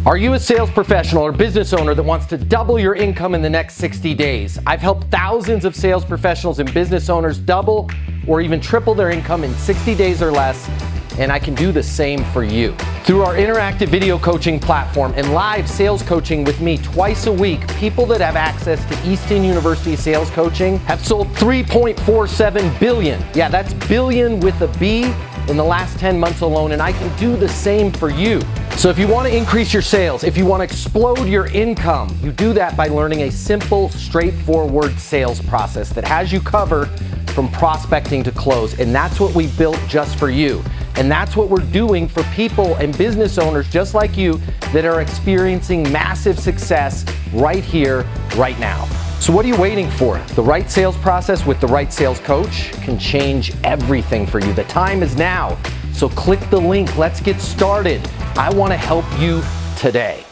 Are you a sales professional or business owner that wants to double your income in the next 60 days? I've helped thousands of sales professionals and business owners double or even triple their income in 60 days or less, and I can do the same for you. Through our interactive video coaching platform and live sales coaching with me twice a week, people that have access to Easton University sales coaching have sold $3.47 billion. Yeah, that's billion with a B in the last 10 months alone, and I can do the same for you. So if you want to increase your sales, if you want to explode your income, you do that by learning a simple, straightforward sales process that has you covered from prospecting to close. And that's what we built just for you. And that's what we're doing for people and business owners just like you that are experiencing massive success right here, right now. So what are you waiting for? The right sales process with the right sales coach can change everything for you. The time is now. So click the link. Let's get started. I want to help you today.